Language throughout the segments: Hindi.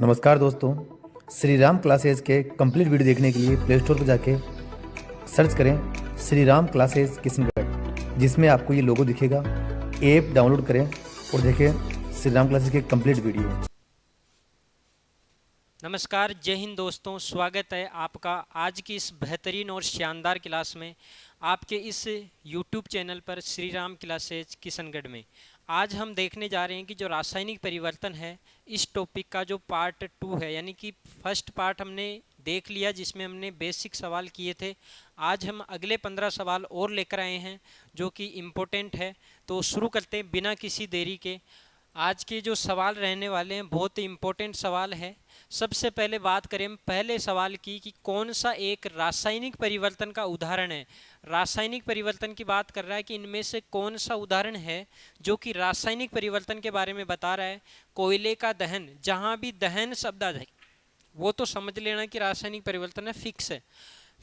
नमस्कार दोस्तों, श्री राम क्लासेस के कंप्लीट वीडियो देखने के लिए प्ले स्टोर पर जाके सर्च करें श्री राम क्लासेस किशनगढ़, जिसमें आपको ये लोगो दिखेगा। ऐप डाउनलोड करें और देखें श्री राम क्लासेस के कंप्लीट वीडियो। नमस्कार, जय हिंद दोस्तों, स्वागत है आपका आज की इस बेहतरीन और शानदार क्लास में, आपके इस YouTube चैनल पर श्री राम क्लासेज किशनगढ़ में। आज हम देखने जा रहे हैं कि जो रासायनिक परिवर्तन है, इस टॉपिक का जो पार्ट 2 है, यानी कि फर्स्ट पार्ट हमने देख लिया जिसमें हमने बेसिक सवाल किए थे। आज हम अगले 15 सवाल और लेकर आए हैं जो कि इम्पोर्टेंट है। तो शुरू करते हैं बिना किसी देरी के। आज के जो सवाल रहने वाले हैं बहुत ही इम्पोर्टेंट सवाल है। सबसे पहले बात करें हम पहले सवाल की कि कौन सा एक रासायनिक परिवर्तन का उदाहरण है। रासायनिक परिवर्तन की बात कर रहा है कि इनमें से कौन सा उदाहरण है जो कि रासायनिक परिवर्तन के बारे में बता रहा है। कोयले का दहन, जहाँ भी दहन शब्द आ जाए वो तो समझ लेना कि रासायनिक परिवर्तन है, फिक्स है।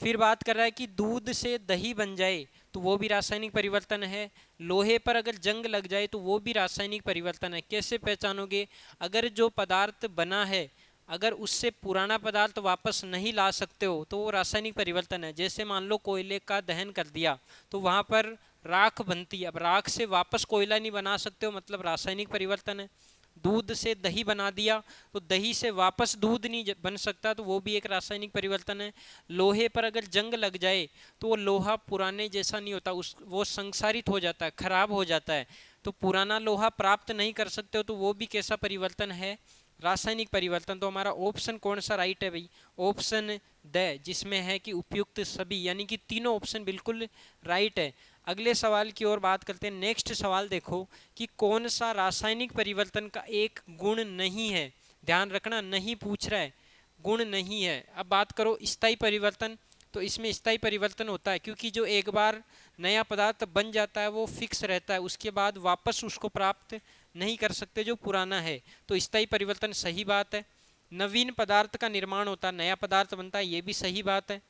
फिर बात कर रहा है कि दूध से दही बन जाए तो वो भी रासायनिक परिवर्तन है। लोहे पर अगर जंग लग जाए तो वो भी रासायनिक परिवर्तन है। कैसे पहचानोगे? अगर जो पदार्थ बना है, अगर उससे पुराना पदार्थ वापस नहीं ला सकते हो तो वो रासायनिक परिवर्तन है। जैसे मान लो कोयले का दहन कर दिया तो वहाँ पर राख बनती है, अब राख से वापस कोयला नहीं बना सकते हो, मतलब रासायनिक परिवर्तन है। दूध से दही बना दिया तो दही से वापस दूध नहीं बन सकता, तो वो भी एक रासायनिक परिवर्तन है। लोहे पर अगर जंग लग जाए तो वो लोहा पुराने जैसा नहीं होता, वो संसारित हो जाता है, खराब हो जाता है। तो पुराना लोहा प्राप्त नहीं कर सकते हो तो वो भी कैसा परिवर्तन है? रासायनिक परिवर्तन। तो हमारा ऑप्शन कौन सा राइट है भाई? ऑप्शन द, जिसमें है कि उपयुक्त सभी, यानी कि तीनों ऑप्शन बिल्कुल राइट है। अगले सवाल की ओर बात करते हैं। नेक्स्ट सवाल देखो कि कौन सा रासायनिक परिवर्तन का एक गुण नहीं है। ध्यान रखना, नहीं पूछ रहा है, गुण नहीं है। अब बात करो स्थायी परिवर्तन, तो इसमें स्थायी परिवर्तन होता है क्योंकि जो एक बार नया पदार्थ बन जाता है वो फिक्स रहता है, उसके बाद वापस उसको प्राप्त नहीं कर सकते जो पुराना है। तो स्थायी परिवर्तन सही बात है। नवीन पदार्थ का निर्माण होता है, नया पदार्थ बनता है, ये भी सही बात है।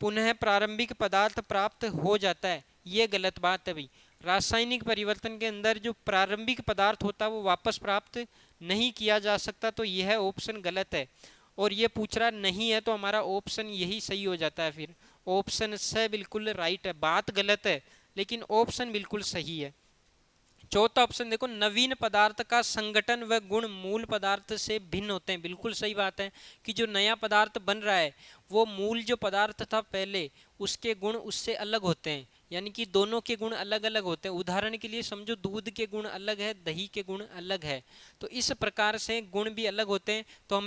पुनः प्रारंभिक पदार्थ प्राप्त हो जाता है, ये गलत बात है भाई। रासायनिक परिवर्तन के अंदर जो प्रारंभिक पदार्थ होता है वो वापस प्राप्त नहीं किया जा सकता, तो यह ऑप्शन गलत है। और ये पूछ रहा नहीं है तो हमारा ऑप्शन यही सही हो जाता है। फिर ऑप्शन से बिल्कुल राइट है, बात गलत है लेकिन ऑप्शन बिल्कुल सही है। चौथा ऑप्शन देखो, नवीन पदार्थ का संगठन व गुण मूल पदार्थ से भिन्न होते हैं, बिल्कुल सही बात है कि जो नया पदार्थ बन रहा है वो मूल जो पदार्थ था पहले उसके गुण उससे अलग होते हैं, यानी कि दोनों के गुण अलग अलग होते हैं। उदाहरण के लिए समझो, दूध के गुण अलग है, दही के गुण अलग है, तो इस प्रकार से गुण भी अलग होते हैं। तो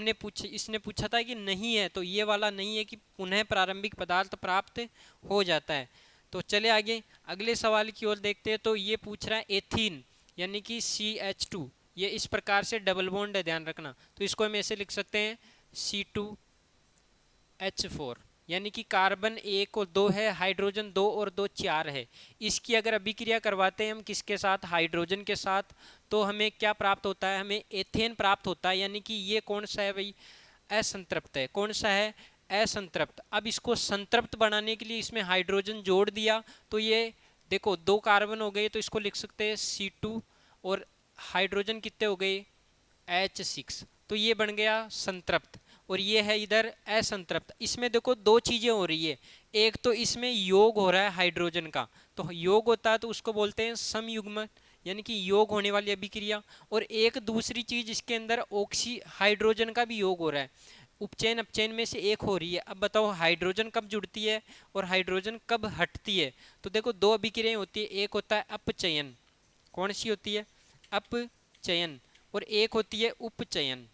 इसने पूछा था कि नहीं है, तो ये वाला नहीं है कि पुनः प्रारंभिक पदार्थ प्राप्त हो जाता है। तो चले आगे अगले सवाल की ओर देखते हैं। तो ये पूछ रहा है एथीन, यानी कि CH2, ये इस प्रकार से डबल बॉन्ड है, ध्यान रखना। तो इसको हम ऐसे लिख सकते हैं C2H4, यानी कि कार्बन 1 और 2 है, हाइड्रोजन 2 और 2 4 है। इसकी अगर अभिक्रिया करवाते हैं हम किसके साथ? हाइड्रोजन के साथ, तो हमें क्या प्राप्त होता है? हमें एथेन प्राप्त होता है, यानी कि ये कौन सा है भाई? असंतृप्त है। कौन सा है? असंतृप्त। अब इसको संतृप्त बनाने के लिए इसमें हाइड्रोजन जोड़ दिया तो ये देखो 2 कार्बन हो गए, तो इसको लिख सकते हैं C2, और हाइड्रोजन कितने हो गए? H6, तो ये बन गया संतृप्त। और ये है इधर असंतृप्त। इसमें देखो दो चीजें हो रही है, एक तो इसमें योग हो रहा है हाइड्रोजन का, तो योग होता है तो उसको बोलते हैं समयुग्म, यानी कि योग होने वाली अभिक्रिया। और एक दूसरी चीज इसके अंदर ऑक्सी हाइड्रोजन का भी योग हो रहा है, उपचयन अपचयन में से एक हो रही है। अब बताओ हाइड्रोजन कब जुड़ती है और हाइड्रोजन कब हटती है? तो देखो दो अभिक्रियाएं होती है, एक होता है अपचयन। कौन सी होती है? अपचयन। और एक होती है उपचयन।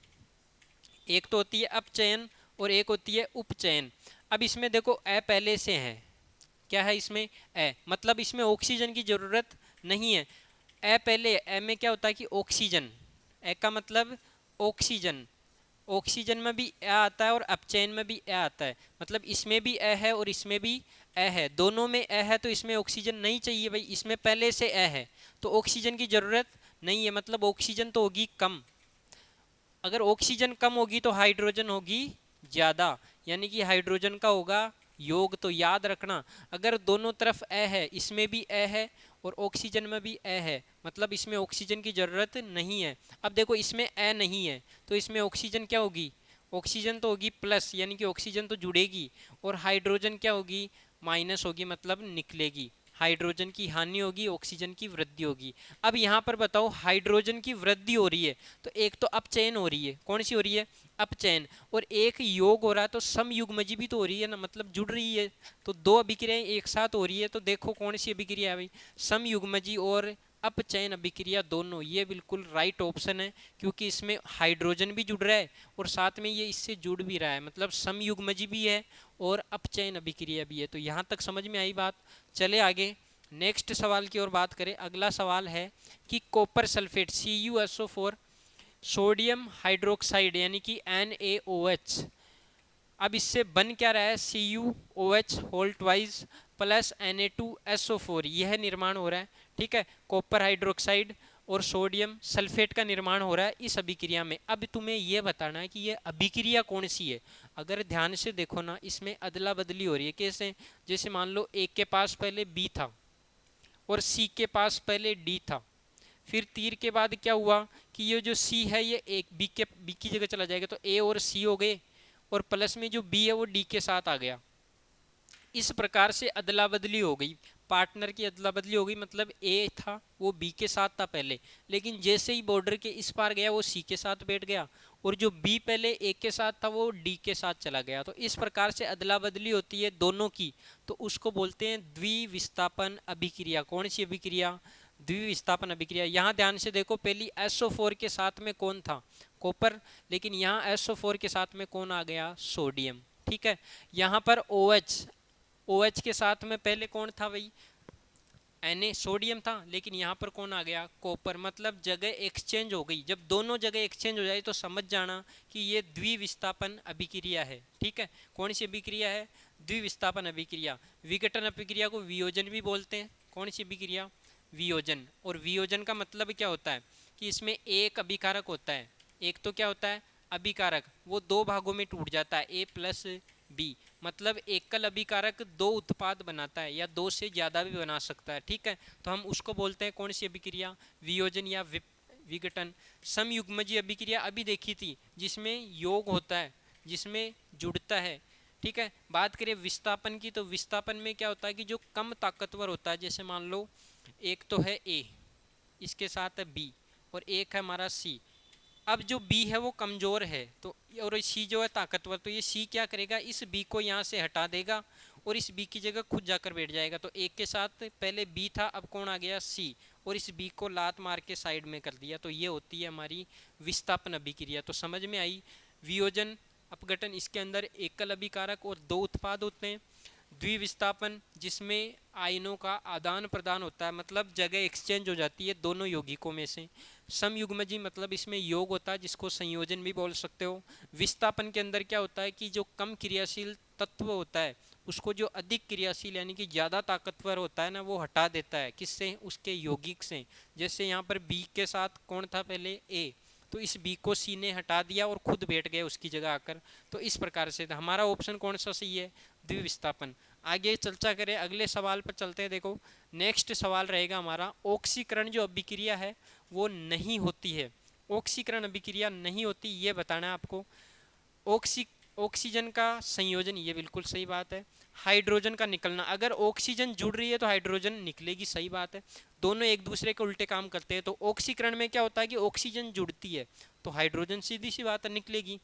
एक तो होती है अपचयन और एक होती है उपचयन। अब इसमें देखो अ पहले से है, क्या है इसमें? अ, मतलब इसमें ऑक्सीजन की जरूरत नहीं है। अ पहले, अ में क्या होता है कि ऑक्सीजन, अ का मतलब ऑक्सीजन, ऑक्सीजन में भी अ आता है और अपचयन में भी अ आता है, मतलब इसमें भी अ है और इसमें भी अ है, दोनों में अ है, तो इसमें ऑक्सीजन नहीं चाहिए भाई, इसमें पहले से अ है तो ऑक्सीजन की जरूरत नहीं है, मतलब ऑक्सीजन तो होगी कम। अगर ऑक्सीजन कम होगी तो हाइड्रोजन होगी ज़्यादा, यानी कि हाइड्रोजन का होगा योग। तो याद रखना, अगर दोनों तरफ ए है, इसमें भी ए है और ऑक्सीजन में भी ए है, मतलब इसमें ऑक्सीजन की जरूरत नहीं है। अब देखो इसमें ए नहीं है तो इसमें ऑक्सीजन क्या होगी, ऑक्सीजन तो होगी प्लस, यानी कि ऑक्सीजन तो जुड़ेगी, और हाइड्रोजन क्या होगी, माइनस होगी, मतलब निकलेगी। हाइड्रोजन की हानि होगी, ऑक्सीजन की वृद्धि होगी। अब यहाँ पर बताओ, हाइड्रोजन की वृद्धि हो रही है तो एक तो अपचयन हो रही है, कौन सी हो रही है, अपचयन, और एक योग हो रहा है तो समयुग्मजी भी तो हो रही है ना, मतलब जुड़ रही है। तो दो अभिक्रियाएं एक साथ हो रही है, तो देखो कौन सी अभिक्रिया है भाई, समयुग्मजी और अपचयन अभिक्रिया दोनों। ये बिल्कुल राइट ऑप्शन है, क्योंकि इसमें हाइड्रोजन भी जुड़ रहा है और साथ में ये इससे जुड़ भी रहा है, मतलब समयुग्मजी भी है और अपचयन अभिक्रिया भी है। तो यहाँ तक समझ में आई बात। चले आगे नेक्स्ट सवाल की ओर बात करें। अगला सवाल है कि copper sulphate CuSO4 sodium hydroxide यानी कि NaOH, अब इससे बन क्या रहा है, CuOH whole twice plus Na2SO4, यह निर्माण हो रहा है। ठीक है, कॉपर हाइड्रोक्साइड और सोडियम सल्फेट का निर्माण हो रहा है इस अभिक्रिया में। अब तुम्हें यह बताना है कि यह अभिक्रिया कौन सी है। अगर ध्यान से देखो ना, इसमें अदला बदली हो रही है। कैसे, जैसे मान लो एक के पास पहले B था और C के पास पहले D था, फिर तीर के बाद क्या हुआ कि ये जो C है ये एक B की जगह चला जाएगा, तो A और C हो गए, और प्लस में जो B है वो D के साथ आ गया। इस प्रकार से अदला बदली हो गई, पार्टनर की अदला बदली हो गई, मतलब A था वो B के साथ था पहले, लेकिन जैसे ही बॉर्डर के इस पार गया वो C के साथ बैठ गया, और जो B पहले A के साथ था वो D के साथ चला गया। तो इस प्रकार से अदला बदली होती है दोनों की, तो उसको बोलते हैं द्विविस्थापन अभिक्रिया। कौन सी अभिक्रिया, द्विविस्थापन अभिक्रिया। यहाँ ध्यान से देखो, पहली SO4 के साथ में कौन था, कॉपर, लेकिन यहाँ SO4 के साथ में कौन आ गया, सोडियम। ठीक है, यहाँ पर OH के साथ में पहले कौन था भाई, Na सोडियम था, लेकिन यहाँ पर कौन आ गया, कॉपर, मतलब जगह एक्सचेंज हो गई। जब दोनों जगह एक्सचेंज हो जाए तो समझ जाना कि ये द्विविस्थापन अभिक्रिया है। ठीक है, कौन सी अभिक्रिया है, द्विविस्थापन अभिक्रिया। विघटन अभिक्रिया को वियोजन भी बोलते हैं। कौन सी अभिक्रिया, वियोजन। और वियोजन का मतलब क्या होता है कि इसमें एक अभिकारक होता है, एक तो क्या होता है, अभिकारक, वो दो भागों में टूट जाता है, A प्लस B, मतलब एकल अभिकारक दो उत्पाद बनाता है या दो से ज़्यादा भी बना सकता है। ठीक है, तो हम उसको बोलते हैं कौन सी अभिक्रिया, वियोजन या विघटन। समयुग्मजी अभिक्रिया अभी देखी थी, जिसमें योग होता है, जिसमें जुड़ता है। ठीक है, बात करें विस्थापन की, तो विस्थापन में क्या होता है कि जो कम ताकतवर होता है, जैसे मान लो एक तो है A, इसके साथ है B, और एक है हमारा C। अब जो B है वो कमज़ोर है, तो और C जो है ताकतवर, तो ये C क्या करेगा, इस B को यहाँ से हटा देगा और इस B की जगह खुद जाकर बैठ जाएगा। तो एक के साथ पहले B था, अब कौन आ गया, C, और इस B को लात मार के साइड में कर दिया। तो ये होती है हमारी विस्थापन अभिक्रिया। तो समझ में आई, वियोजन अपघटन, इसके अंदर एकल अभिकारक और दो उत्पाद होते हैं। द्विविस्थापन जिसमें आयनों का आदान प्रदान होता है, मतलब जगह एक्सचेंज हो जाती है दोनों यौगिकों में से। समयुग्मजी मतलब इसमें योग होता है, जिसको संयोजन भी बोल सकते हो। विस्थापन के अंदर क्या होता है कि जो कम क्रियाशील तत्व होता है उसको जो अधिक क्रियाशील यानी कि ज़्यादा ताकतवर होता है ना, वो हटा देता है, किससे, उसके यौगिक से। जैसे यहाँ पर B के साथ कौन था पहले, A, तो इस B को C ने हटा दिया और खुद बैठ गए उसकी जगह आकर। तो इस प्रकार से हमारा ऑप्शन कौन सा सही है, द्विविस्थापन। आगे चर्चा करें, अगले सवाल पर चलते हैं। देखो नेक्स्ट सवाल रहेगा हमारा, ऑक्सीकरण जो अभिक्रिया है वो नहीं होती है। ऑक्सीकरण अभिक्रिया नहीं होती, ये बताना है आपको। ऑक्सीजन का संयोजन, ये बिल्कुल सही बात है। हाइड्रोजन का निकलना, अगर ऑक्सीजन जुड़ रही है तो हाइड्रोजन निकलेगी, सही बात है। दोनों एक दूसरे के उल्टे काम करते हैं। तो ऑक्सीकरण में क्या होता है कि ऑक्सीजन जुड़ती है तो हाइड्रोजन सीधी सी बात है निकलेगी।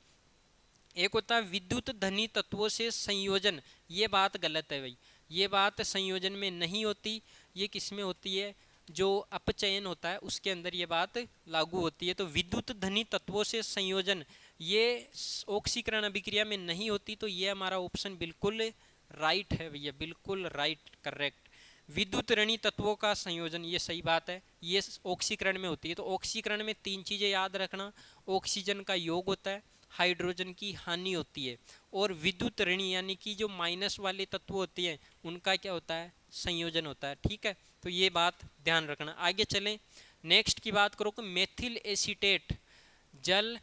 एक होता है विद्युत धनी तत्वों से संयोजन, ये बात गलत है भाई, ये बात संयोजन में नहीं होती, ये किस में होती है, जो अपचयन होता है उसके अंदर ये बात लागू होती है। तो विद्युत धनी तत्वों से संयोजन ये ऑक्सीकरण अभिक्रिया में नहीं होती, तो ये हमारा ऑप्शन बिल्कुल राइट है भैया, बिल्कुल राइट, करेक्ट। विद्युत ऋणी तत्वों का संयोजन, ये सही बात है, ये ऑक्सीकरण में होती है। तो ऑक्सीकरण में तीन चीज़ें याद रखना, ऑक्सीजन का योग होता है, हाइड्रोजन की हानि होती है, और विद्युत ऋणी यानी कि जो माइनस वाले तत्व होते हैं उनका क्या होता है, संयोजन होता है। ठीक है, तो ये बात ध्यान रखना। आगे चलें, नेक्स्ट की बात करो कि मेथिल एसीटेट जल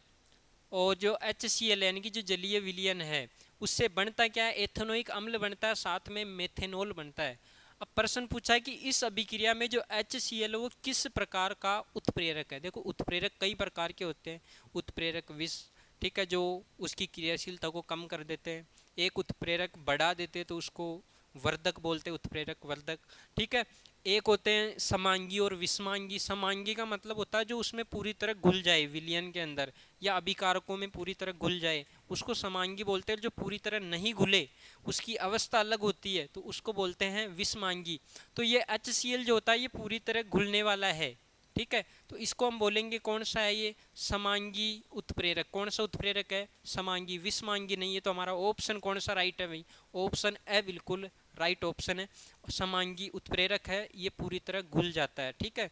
और जो HCl यानी कि जो जलीय विलयन है उससे बनता क्या है, एथेनोइक अम्ल बनता है, साथ में मेथेनॉल बनता है। अब प्रश्न पूछा है कि इस अभिक्रिया में जो HCl वो किस प्रकार का उत्प्रेरक है। देखो उत्प्रेरक कई प्रकार के होते हैं, उत्प्रेरक विष, ठीक है, जो उसकी क्रियाशीलता को कम कर देते हैं। एक उत्प्रेरक बढ़ा देते हैं तो उसको वर्धक बोलते हैं, उत्प्रेरक वर्धक, ठीक है। एक होते हैं समांगी और विषमांगी। समांगी का मतलब होता है जो उसमें पूरी तरह घुल जाए विलयन के अंदर या अभिकारकों में पूरी तरह घुल जाए, उसको समांगी बोलते हैं। जो पूरी तरह नहीं घुले, उसकी अवस्था अलग होती है, तो उसको बोलते हैं विषमांगी। तो ये HCl जो होता है ये पूरी तरह घुलने वाला है, ठीक है। तो इसको हम बोलेंगे कौन सा है, ये समांगी उत्प्रेरक। कौन सा उत्प्रेरक है, समांगी, विषमांगी नहीं है। तो हमारा ऑप्शन कौन सा राइट है भाई, ऑप्शन ए बिल्कुल राइट ऑप्शन है। समांगी उत्प्रेरक है, ये पूरी तरह घुल जाता है, ठीक है।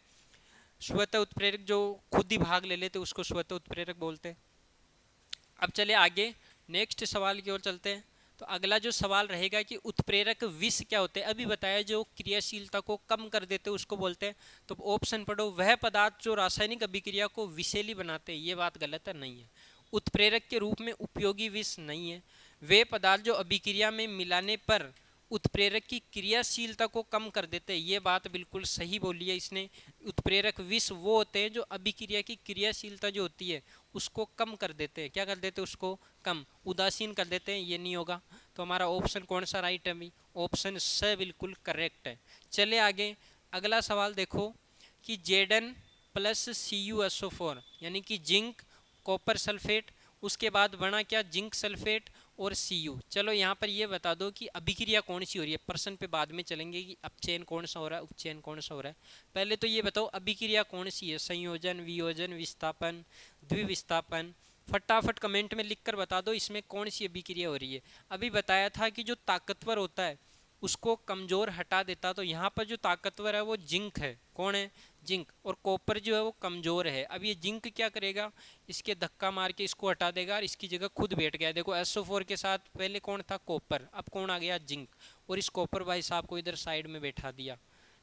स्वतः उत्प्रेरक जो खुद ही भाग ले लेते उसको स्वतः उत्प्रेरक बोलते हैं। अब चले आगे नेक्स्ट सवाल की ओर चलते हैं। तो अगला जो सवाल रहेगा कि उत्प्रेरक विष क्या होते हैं। अभी बताया जो क्रियाशीलता को कम कर देते हैं उसको बोलते हैं। तो ऑप्शन पढ़ो, वह पदार्थ जो रासायनिक अभिक्रिया को विषैली बनाते हैं। ये बात गलत है, नहीं है। उत्प्रेरक के रूप में उपयोगी विष नहीं है। वे पदार्थ जो अभिक्रिया में मिलाने पर उत्प्रेरक की क्रियाशीलता को कम कर देते हैं। ये बात बिल्कुल सही बोली है इसने। उत्प्रेरक विष वो होते हैं जो अभिक्रिया की क्रियाशीलता जो होती है उसको कम कर देते हैं। क्या कर देते हैं, उसको कम, उदासीन कर देते हैं। ये नहीं होगा। तो हमारा ऑप्शन कौन सा राइट है भाई, ऑप्शन स बिल्कुल करेक्ट है। चले आगे, अगला सवाल देखो कि Zn प्लस CuSO4 यानी कि जिंक, कॉपर सल्फेट, उसके बाद बना क्या, जिंक सल्फेट और Cu। चलो यहाँ पर ये बता दो कि अभिक्रिया कौन सी हो रही है। प्रश्न पे बाद में चलेंगे कि अपचयन कौन सा हो रहा है, उपचयन कौन सा हो रहा है। पहले तो ये बताओ अभिक्रिया कौन सी है, संयोजन, वियोजन, विस्थापन, द्विविस्थापन। फटाफट कमेंट में लिखकर बता दो इसमें कौन सी अभिक्रिया हो रही है। अभी बताया था कि जो ताकतवर होता है उसको कमजोर हटा देता। तो यहाँ पर जो ताकतवर है वो जिंक है। कौन है, जिंक। और कॉपर जो है वो कमजोर है। अब ये जिंक क्या करेगा, इसके धक्का मार के इसको हटा देगा और इसकी जगह खुद बैठ गया। देखो SO4 के साथ पहले कौन था, कॉपर, अब कौन आ गया, जिंक। और इस कॉपर भाई साहब को इधर साइड में बैठा दिया,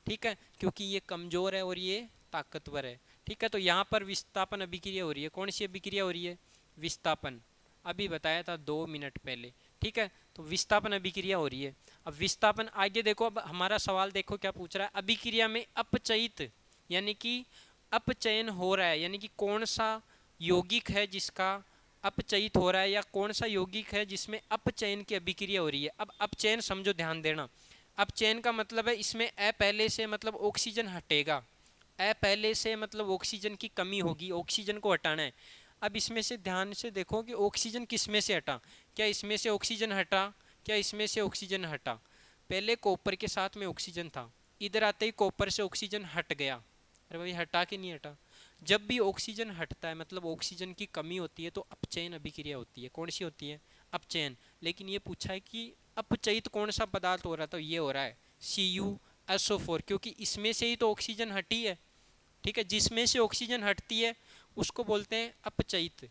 ठीक है, क्योंकि ये कमजोर है और ये ताकतवर है, ठीक है। तो यहाँ पर विस्थापन अभिक्रिया हो रही है। कौन सी अभिक्रिया हो रही है, विस्थापन। अभी बताया था 2 मिनट पहले, ठीक है। तो विस्थापन अभिक्रिया हो रही है। अब विस्थापन आगे देखो, अब हमारा सवाल देखो क्या पूछ रहा है, अभिक्रिया में अपचयित यानी कि अपचयन हो रहा है, यानी कि कौन सा यौगिक है जिसका अपचयित हो रहा है, या कौन सा यौगिक है जिसमें अपचयन की अभिक्रिया हो रही है। अब अपचयन समझो, ध्यान देना। अपचयन का मतलब है इसमें अ पहले से मतलब ऑक्सीजन हटेगा। अ पहले से मतलब ऑक्सीजन की कमी होगी, ऑक्सीजन को हटाना है। अब इसमें से ध्यान से देखो कि ऑक्सीजन किस में से हटा, क्या इसमें से ऑक्सीजन हटा, क्या इसमें से ऑक्सीजन हटा। पहले कॉपर के साथ में ऑक्सीजन था, इधर आते ही कॉपर से ऑक्सीजन हट गया। अरे भाई हटा के नहीं हटा। जब भी ऑक्सीजन हटता है मतलब ऑक्सीजन की कमी होती है तो अपचयन अभिक्रिया होती है। कौन सी होती है, अपचयन। लेकिन ये पूछा है कि अपचयित कौन सा पदार्थ हो रहा है, तो ये हो रहा है CuSO4, क्योंकि इसमें से ही तो ऑक्सीजन हटी है, ठीक है। जिसमें से ऑक्सीजन हटती है उसको बोलते हैं अपचयित।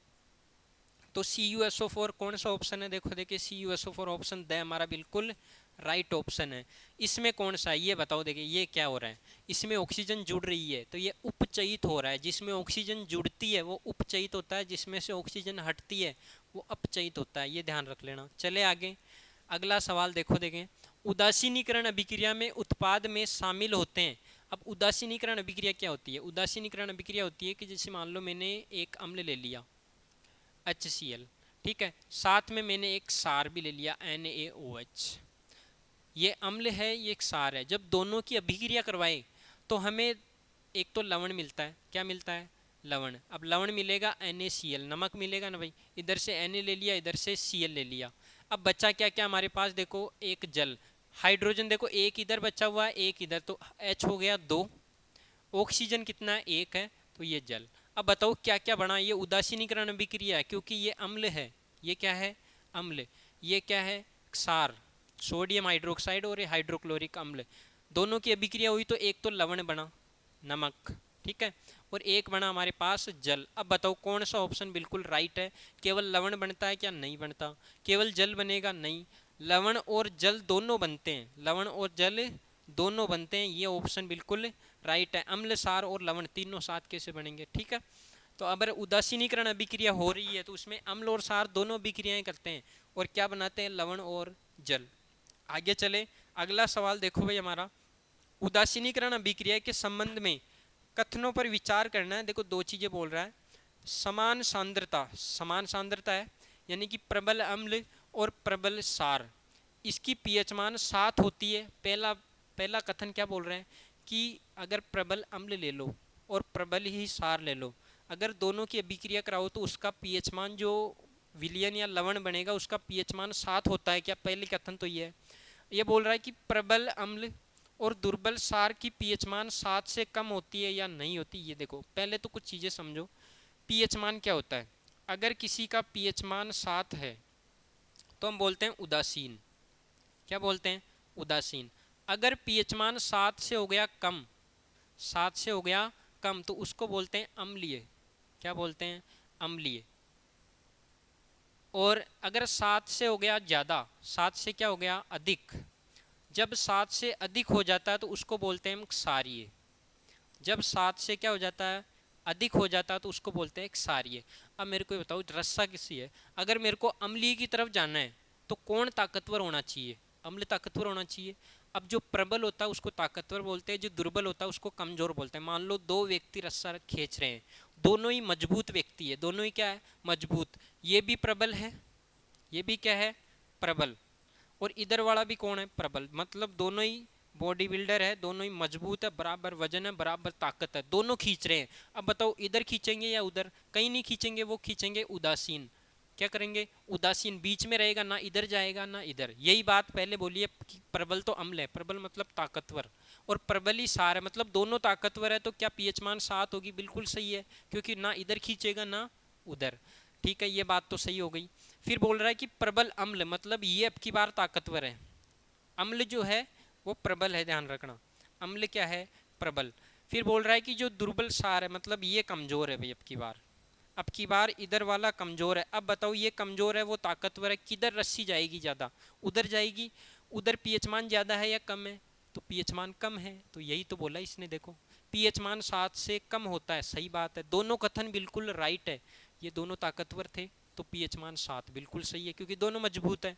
तो CuSO4 कौन सा ऑप्शन है, देखो देखिए CuSO4 ऑप्शन द हमारा बिल्कुल राइट ऑप्शन है। इसमें कौन सा है ये बताओ। देखिए ये क्या हो रहा है, इसमें ऑक्सीजन जुड़ रही है तो ये उपचयित हो रहा है। जिसमें ऑक्सीजन जुड़ती है वो उपचयित होता है, जिसमें से ऑक्सीजन हटती है वो अपचयित होता है। ये ध्यान रख लेना। चले आगे, अगला सवाल देखो, देखें उदासीनीकरण अभिक्रिया में उत्पाद में शामिल होते हैं। अब उदासीनीकरण अभिक्रिया क्या होती है, उदासीनीकरण अभिक्रिया होती है कि जैसे मान लो मैंने एक अम्ल ले लिया HCl, ठीक है, साथ में मैंने एक क्षार भी ले लिया NaOH। ये अम्ल है, ये क्षार है। जब दोनों की अभिक्रिया करवाए तो हमें एक तो लवण मिलता है। क्या मिलता है, लवण। अब लवण मिलेगा NaCl, नमक मिलेगा ना भाई। इधर से Na ले लिया, इधर से Cl ले लिया। अब बचा क्या क्या हमारे पास, देखो एक जल, हाइड्रोजन देखो एक इधर बचा हुआ है एक इधर, तो H हो गया 2, ऑक्सीजन कितना है 1 है, तो ये जल। अब बताओ क्या क्या बना, ये उदासीनीकरण अभिक्रिया है क्योंकि ये अम्ल है। ये क्या है, अम्ल। ये क्या है, क्षार, सोडियम हाइड्रोक्साइड और ये हाइड्रोक्लोरिक अम्ल। दोनों की अभिक्रिया हुई तो एक तो लवण बना, नमक, ठीक है, और एक बना हमारे पास जल। अब बताओ कौन सा ऑप्शन बिल्कुल राइट है। केवल लवण बनता है क्या, नहीं बनता। केवल जल बनेगा, नहीं। लवण और जल दोनों बनते हैं, लवण और जल दोनों बनते हैं। ये ऑप्शन बिल्कुल राइट है। अम्ल, सार और लवण तीनों साथ कैसे बनेंगे, ठीक है। तो अगर उदासीनीकरण अभिक्रिया हो रही है तो उसमें अम्ल और क्षार दोनों अभिक्रियाएं करते हैं और क्या बनाते हैं, लवण और जल। आगे चले, अगला सवाल देखो भाई हमारा, उदासीनीकरण अभिक्रिया के संबंध में कथनों पर विचार करना है। देखो दो चीजें बोल रहा है, समान सांद्रता, समान सांद्रता है यानी कि प्रबल अम्ल और प्रबल क्षार, इसकी पीएच मान 7 होती है। पहला कथन क्या बोल रहे हैं कि अगर प्रबल अम्ल ले लो और प्रबल ही क्षार ले लो, अगर दोनों की अभिक्रिया कराओ तो उसका पीएच मान जो विलयन या लवण बनेगा उसका पीएच मान 7 होता है। क्या, पहले कथन तो ये है। ये बोल रहा है कि प्रबल अम्ल और दुर्बल क्षार की पीएच मान 7 से कम होती है या नहीं होती। ये देखो पहले तो कुछ चीजें समझो, पीएच मान क्या होता है। अगर किसी का पीएच मान 7 है तो हम बोलते हैं उदासीन। क्या बोलते हैं, उदासीन। अगर पीएच मान 7 से हो गया कम, 7 से हो गया कम, तो उसको बोलते हैं अम्लीय। क्या बोलते हैं, अम्लीय। और अगर 7 से हो गया ज्यादा, 7 से क्या हो गया, अधिक, जब 7 से अधिक हो जाता है तो उसको बोलते हैं हम क्षारीय। जब 7 से क्या हो जाता है, अधिक हो जाता है तो उसको बोलते हैं क्षारीय। अब मेरे को बताओ रस्सा किसी है, अगर मेरे को अम्लीय की तरफ जाना है तो कौन ताकतवर होना चाहिए, अम्ल ताकतवर होना चाहिए। अब जो प्रबल होता है उसको ताकतवर बोलते हैं, जो दुर्बल होता है उसको कमजोर बोलते हैं। मान लो दो व्यक्ति रस्सा खींच रहे हैं, दोनों ही मजबूत व्यक्ति है, दोनों ही क्या है, मजबूत। ये भी प्रबल है, ये भी क्या है, प्रबल, और इधर वाला भी कौन है, प्रबल। मतलब दोनों ही बॉडी बिल्डर है, दोनों ही मजबूत है, बराबर वजन है, बराबर ताकत है, दोनों खींच रहे हैं। अब बताओ इधर खींचेंगे या उधर, कहीं नहीं खींचेंगे, वो खींचेंगे उदासीन। क्या करेंगे, उदासीन, बीच में रहेगा, ना इधर जाएगा ना इधर। यही बात पहले बोली है कि प्रबल तो अम्ल है, प्रबल मतलब ताकतवर, और प्रबल ही सार है, मतलब दोनों ताकतवर है। तो क्या पीएच मान 7 होगी, बिल्कुल सही है, क्योंकि ना इधर खींचेगा ना उधर। ठीक है, ये बात तो सही हो गई। फिर बोल रहा है कि प्रबल अम्ल, मतलब ये अब की बार ताकतवर है, अम्ल जो है वो प्रबल है, ध्यान रखना, अम्ल क्या है, प्रबल। फिर बोल रहा है कि जो दुर्बल क्षार है, मतलब ये कमजोर है भाई, अब की बार इधर वाला कमजोर है। अब बताओ ये कमजोर है वो ताकतवर है, किधर रस्सी जाएगी ज्यादा, उधर जाएगी। उधर पीएच मान ज्यादा है या कम है, तो पीएच मान कम है, तो यही तो बोला इसने। देखो पीएच मान 7 से कम होता है, सही बात है, दोनों कथन बिल्कुल राइट है। ये दोनों ताकतवर थे तो पीएच मान 7 बिल्कुल सही है, क्योंकि दोनों मजबूत है।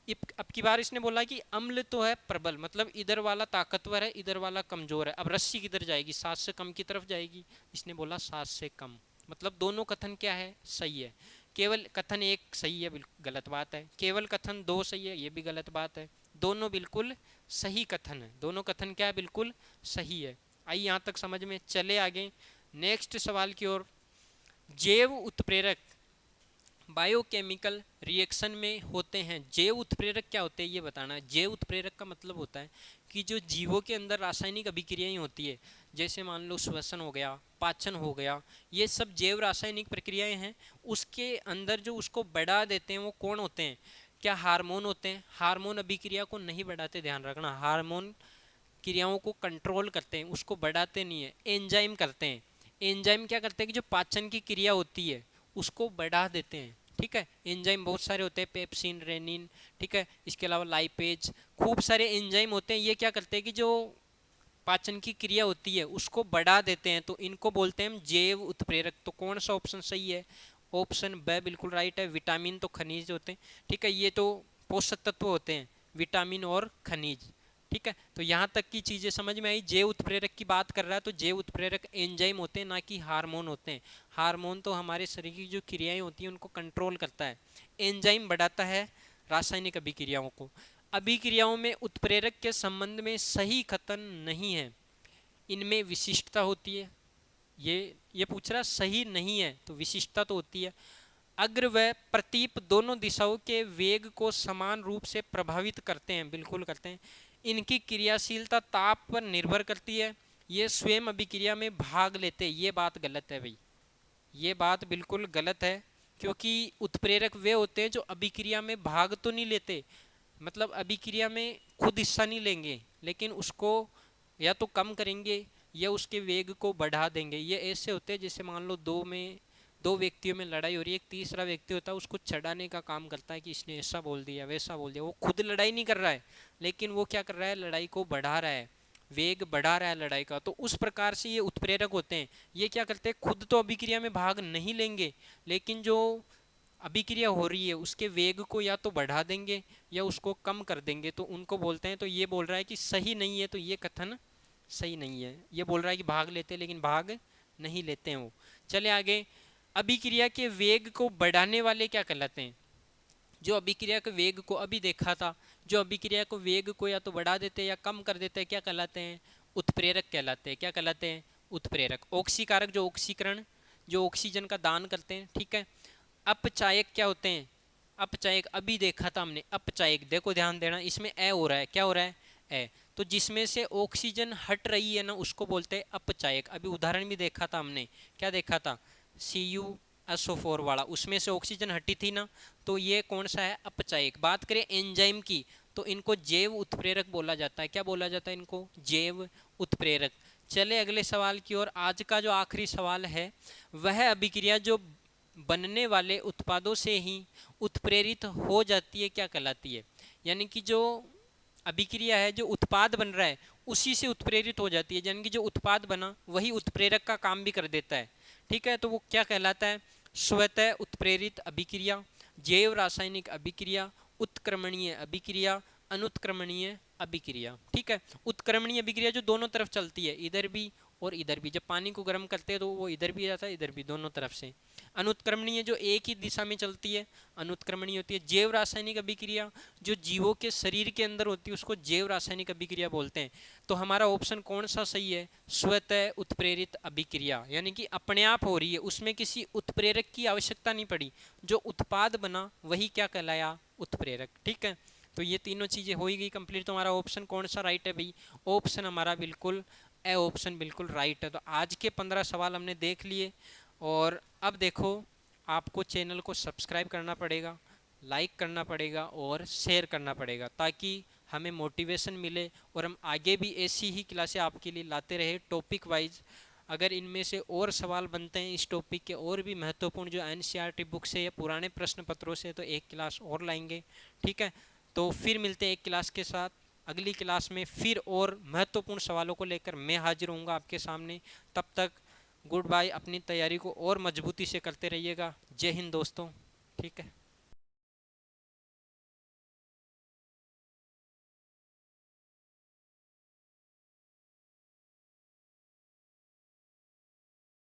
अब की बार इसने बोला कि अम्ल तो है प्रबल, मतलब इधर वाला ताकतवर है, इधर वाला कमजोर है। अब रस्सी किधर जाएगी, 7 से कम की तरफ जाएगी। इसने बोला 7 से कम, मतलब दोनों कथन क्या है, सही है। केवल कथन एक सही है, गलत बात है। केवल कथन 2 सही है, ये भी गलत बात है। दोनों बिल्कुल सही कथन है, दोनों कथन क्या है, बिल्कुल सही है। आइए यहाँ तक समझ में, चले आगे नेक्स्ट सवाल की ओर। जैव उत्प्रेरक बायोकेमिकल रिएक्शन में होते हैं। जैव उत्प्रेरक क्या होते हैं ये बताना है। जैव उत्प्रेरक का मतलब होता है कि जो जीवों के अंदर रासायनिक अभिक्रियाएं होती है, जैसे मान लो श्वसन हो गया, पाचन हो गया, ये सब जैव रासायनिक प्रक्रियाएं हैं। उसके अंदर जो उसको बढ़ा देते हैं वो कौन होते हैं, क्या हार्मोन होते हैं। हार्मोन अभिक्रिया को नहीं बढ़ाते, ध्यान रखना, हार्मोन क्रियाओं को कंट्रोल करते हैं, उसको बढ़ाते नहीं है। एंजाइम करते हैं, एंजाइम क्या करते हैं कि जो पाचन की क्रिया होती है उसको बढ़ा देते हैं। ठीक है, एंजाइम बहुत सारे होते हैं, पेप्सिन, रेनिन, ठीक है, इसके अलावा लाइपेज, खूब सारे एंजाइम होते हैं। ये क्या करते हैं कि जो पाचन की क्रिया होती है उसको बढ़ा देते हैं, तो इनको बोलते हैं हम जैव उत्प्रेरक। तो कौन सा ऑप्शन सही है, ऑप्शन ब बिल्कुल राइट है। विटामिन तो खनिज होते हैं, ठीक है, ये तो पोषक तत्व होते हैं, विटामिन और खनिज। ठीक है, तो यहाँ तक की चीजें समझ में आई। जैव उत्प्रेरक की बात कर रहा है तो जैव उत्प्रेरक एंजाइम होते हैं, ना कि हार्मोन होते हैं। हार्मोन तो हमारे शरीर की जो क्रियाएं होती हैं उनको कंट्रोल करता है, एंजाइम बढ़ाता है रासायनिक अभिक्रियाओं को। अभिक्रियाओं में उत्प्रेरक के संबंध में सही कथन नहीं है, इनमें विशिष्टता होती है। ये पूछ रहा सही नहीं है तो विशिष्टता तो होती है। अग्र व प्रतीप दोनों दिशाओं के वेग को समान रूप से प्रभावित करते हैं, बिल्कुल करते हैं। इनकी क्रियाशीलता ताप पर निर्भर करती है, ये स्वयं अभिक्रिया में भाग लेते हैं। ये बात गलत है भाई, ये बात बिल्कुल गलत है, क्योंकि उत्प्रेरक वे होते हैं जो अभिक्रिया में भाग तो नहीं लेते, मतलब अभिक्रिया में खुद हिस्सा नहीं लेंगे, लेकिन उसको या तो कम करेंगे या उसके वेग को बढ़ा देंगे। ये ऐसे होते हैं जैसे मान लो दो व्यक्तियों में लड़ाई हो रही है, एक तीसरा व्यक्ति होता है उसको चढ़ाने का काम करता है कि इसने ऐसा बोल दिया वैसा बोल दिया। वो खुद लड़ाई नहीं कर रहा है, लेकिन वो क्या कर रहा है, लड़ाई को बढ़ा रहा है, वेग बढ़ा रहा है लड़ाई का, तो उस प्रकार से ये उत्प्रेरक होते हैं। ये क्या करते हैं, खुद तो अभिक्रिया में भाग नहीं लेंगे, लेकिन जो अभिक्रिया हो रही है उसके वेग को या तो बढ़ा देंगे या उसको कम कर देंगे, तो उनको बोलते हैं। तो ये बोल रहा है कि सही नहीं है, तो ये कथन सही नहीं है। ये बोल रहा है कि भाग लेते हैं लेकिन भाग नहीं लेते हैं वो। चले आगे, अभिक्रिया के वेग को बढ़ाने वाले क्या कहलाते हैं? जो अभिक्रिया के वेग को अभी देखा था, जो अभिक्रिया को वेग को या तो बढ़ा देते हैं या कम कर देते हैं, क्या कहलाते हैं? उत्प्रेरक कहलाते हैं। क्या कहलाते हैं? उत्प्रेरक। ऑक्सीकारक जो ऑक्सीकरण, जो ऑक्सीजन का दान करते हैं, ठीक है। अपचायक क्या होते हैं? अपचायक अभी देखा था हमने, अपचायक देखो ध्यान देना, इसमें ए हो रहा है, क्या हो रहा है? ए। तो जिसमें से ऑक्सीजन हट रही है ना उसको बोलते हैं अपचायक। अभी उदाहरण भी देखा था हमने, क्या देखा था? CuSO4 वाला, उसमें से ऑक्सीजन हटी थी ना, तो ये कौन सा है? अपचायक। बात करें एंजाइम की, तो इनको जैव उत्प्रेरक बोला जाता है। क्या बोला जाता है इनको? जैव उत्प्रेरक। चले अगले सवाल की ओर। आज का जो आखिरी सवाल है, वह अभिक्रिया जो बनने वाले उत्पादों से ही उत्प्रेरित हो जाती है, क्या कहलाती है? यानी कि जो अभिक्रिया है, जो उत्पाद बन रहा है उसी से उत्प्रेरित हो जाती है, यानी कि जो उत्पाद बना वही उत्प्रेरक का काम भी कर देता है, ठीक है। तो वो क्या कहलाता है? स्वतः उत्प्रेरित अभिक्रिया, जैव रासायनिक अभिक्रिया, उत्क्रमणीय अभिक्रिया, अनुत्क्रमणीय अभिक्रिया, ठीक है। उत्क्रमणीय अभिक्रिया जो दोनों तरफ चलती है, इधर भी और इधर भी। जब पानी को गर्म करते हैं तो वो इधर भी जाता है इधर भी, दोनों तरफ से। अनुत्क्रमणीय जो एक ही दिशा में चलती है, अनुत्क्रमणीय होती है। जैव रासायनिक अभिक्रिया जो जीवों के शरीर के अंदर होती है उसको जैव रासायनिक अभिक्रिया बोलते हैं। तो हमारा ऑप्शन कौन सा सही है? स्वतः उत्प्रेरित अभिक्रिया, यानी कि अपने आप हो रही है, उसमें किसी उत्प्रेरक की आवश्यकता नहीं पड़ी, जो उत्पाद बना वही क्या कहलाया? उत्प्रेरक, ठीक है। तो ये तीनों चीजें हो ही गई कंप्लीट। तो हमारा ऑप्शन कौन सा राइट है भाई? ऑप्शन हमारा बिल्कुल ए ऑप्शन बिल्कुल राइट है। तो आज के 15 सवाल हमने देख लिए, और अब देखो आपको चैनल को सब्सक्राइब करना पड़ेगा, लाइक करना पड़ेगा और शेयर करना पड़ेगा, ताकि हमें मोटिवेशन मिले और हम आगे भी ऐसी ही क्लासें आपके लिए लाते रहे टॉपिक वाइज। अगर इनमें से और सवाल बनते हैं इस टॉपिक के और भी महत्वपूर्ण जो NCERT बुक से या पुराने प्रश्न पत्रों से, तो एक क्लास और लाएंगे, ठीक है। तो फिर मिलते हैं एक क्लास के साथ। अगली क्लास में फिर और महत्वपूर्ण सवालों को लेकर मैं हाजिर होऊंगा आपके सामने। तब तक गुड बाय। अपनी तैयारी को और मजबूती से करते रहिएगा। जय हिंद दोस्तों, ठीक है।